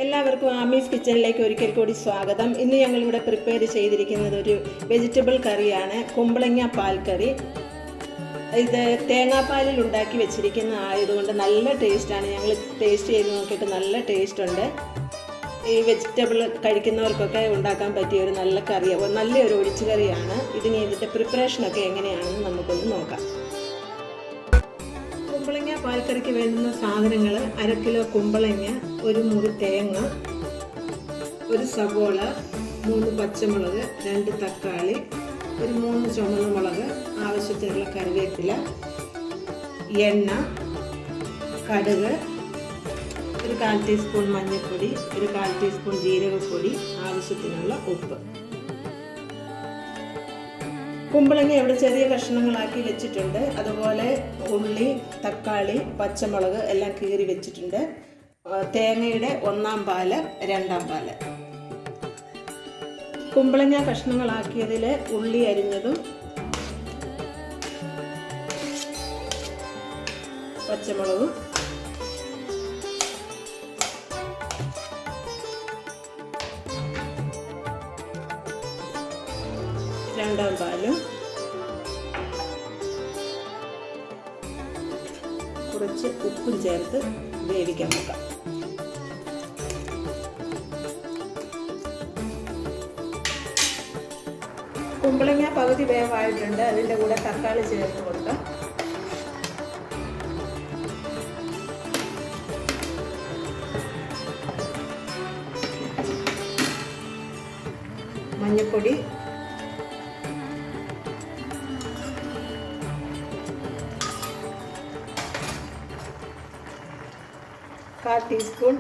എല്ലാവർക്കും ആമീസ് കിച്ചണിലേക്ക് ഒരിക്കൽ കൂടി സ്വാഗതം. ഇന്ന് ഞങ്ങളിവിടെ പ്രിപ്പയർ ചെയ്തിരിക്കുന്നത് ഒരു വെജിറ്റബിൾ കറിയാണ്, കുമ്പളങ്ങ പാൽ കറി. ഇത് തേങ്ങാപ്പാലിൽ ഉണ്ടാക്കി വെച്ചിരിക്കുന്ന ആയതുകൊണ്ട് നല്ല ടേസ്റ്റാണ്. ഞങ്ങൾ ടേസ്റ്റ് ചെയ്ത് നോക്കിയിട്ട് നല്ല ടേസ്റ്റ് ഉണ്ട്. ഈ വെജിറ്റബിൾ കഴിക്കുന്നവർക്കൊക്കെ ഉണ്ടാക്കാൻ പറ്റിയ ഒരു നല്ല കറിയാണ്, നല്ലൊരു ഒഴിച്ചു കറിയാണ്. ഇതിൻ്റെ പ്രിപ്പറേഷനൊക്കെ എങ്ങനെയാണെന്ന് നമുക്കൊന്ന് നോക്കാം. കുമ്പളങ്ങ പാൽക്കറിക്ക് വേണ്ടുന്ന സാധനങ്ങൾ: 1/2 കിലോ കുമ്പളങ്ങ, ഒരു മുറി തേങ്ങ, ഒരു സവോള, 3 പച്ചമുളക്, 2 തക്കാളി, ഒരു 3 ചുവന്ന മുളക്, ആവശ്യത്തിനുള്ള കറിവേപ്പില, എണ്ണ, കടുക്, ഒരു 1/4 ടീസ്പൂൺ മഞ്ഞൾപ്പൊടി, ഒരു 1/4 ടീസ്പൂൺ ജീരകപ്പൊടി, ആവശ്യത്തിനുള്ള ഉപ്പ്. കുമ്പളങ്ങ ഇവിടെ ചെറിയ കഷ്ണങ്ങളാക്കി വെച്ചിട്ടുണ്ട്. അതുപോലെ ഉള്ളി, തക്കാളി, പച്ചമുളക് എല്ലാം കീറി വെച്ചിട്ടുണ്ട്. തേങ്ങയുടെ 1-ാം പാല്, 2-ാം പാല്. കുമ്പളങ്ങ കഷ്ണങ്ങളാക്കിയതിൽ ഉള്ളി അരിഞ്ഞതും പച്ചമുളകും രണ്ടാം പാലും കുറച്ച് ഉപ്പും ചേർത്ത് വേവിക്കാൻ വെക്കാം. കുമ്പളങ്ങ പകുതി വേവായിട്ടുണ്ട്. അതിൻ്റെ കൂടെ തക്കാളി ചേർത്ത് കൊടുക്കാം. മഞ്ഞൾപ്പൊടി, കാൽ ടീസ്പൂൺ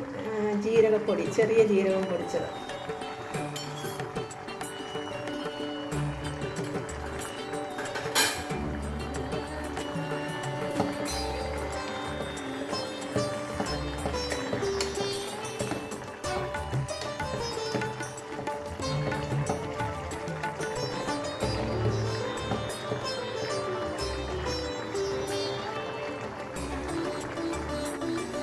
ജീരകപ്പൊടി, ചെറിയ ജീരകം പൊടിച്ചത്,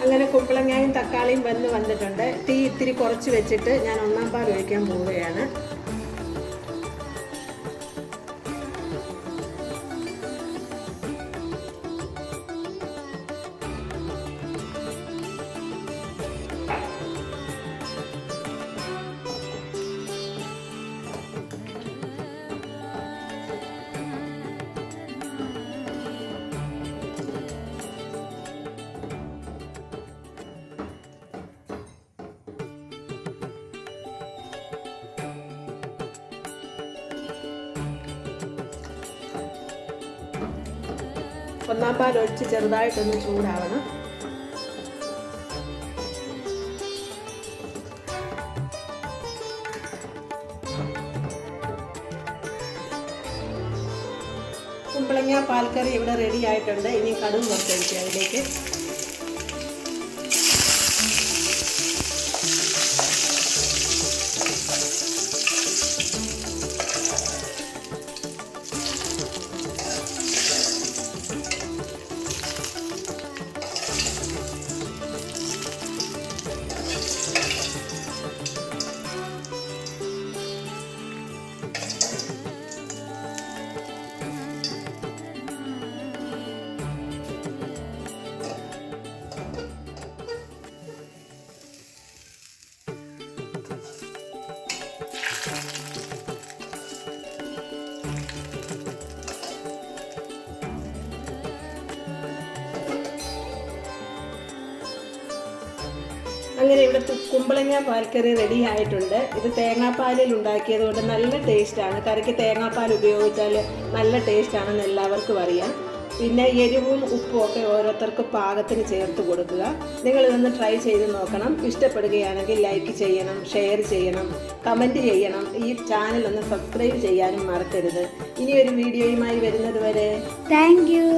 അങ്ങനെ കുമ്പളങ്ങയും തക്കാളിയും വന്നിട്ടുണ്ട്. തീ ഇത്തിരി കുറച്ച് വെച്ചിട്ട് ഞാൻ 1-ാം പാൽ ഒഴിക്കാൻ പോവുകയാണ്. ഒന്നാം പാൽ ഒഴിച്ച് ചെറുതായിട്ടൊന്ന് ചൂടാവണം. കുമ്പളങ്ങ പാൽക്കറി ഇവിടെ റെഡി ആയിട്ടുണ്ട്. ഇനി കടുക് വറുത്തൊഴിക്കുക അതിലേക്ക്. അങ്ങനെ ഇവിടെ കുമ്പളങ്ങ പാൽക്കറി റെഡി ആയിട്ടുണ്ട്. ഇത് തേങ്ങാപ്പാലിൽ ഉണ്ടാക്കിയത് കൊണ്ട് നല്ല ടേസ്റ്റാണ്. കറിക്ക് തേങ്ങാപ്പാൽ ഉപയോഗിച്ചാൽ നല്ല ടേസ്റ്റാണെന്ന് എല്ലാവർക്കും അറിയാം. പിന്നെ എരിവും ഉപ്പും ഒക്കെ ഓരോരുത്തർക്ക് പാകത്തിന് ചേർത്ത് കൊടുക്കുക. നിങ്ങളിതൊന്ന് ട്രൈ ചെയ്ത് നോക്കണം. ഇഷ്ടപ്പെടുകയാണെങ്കിൽ ലൈക്ക് ചെയ്യണം, ഷെയർ ചെയ്യണം, കമൻറ്റ് ചെയ്യണം. ഈ ചാനൽ ഒന്ന് സബ്സ്ക്രൈബ് ചെയ്യാനും മറക്കരുത്. ഇനിയൊരു വീഡിയോയുമായി വരുന്നത് വരെ താങ്ക് യു.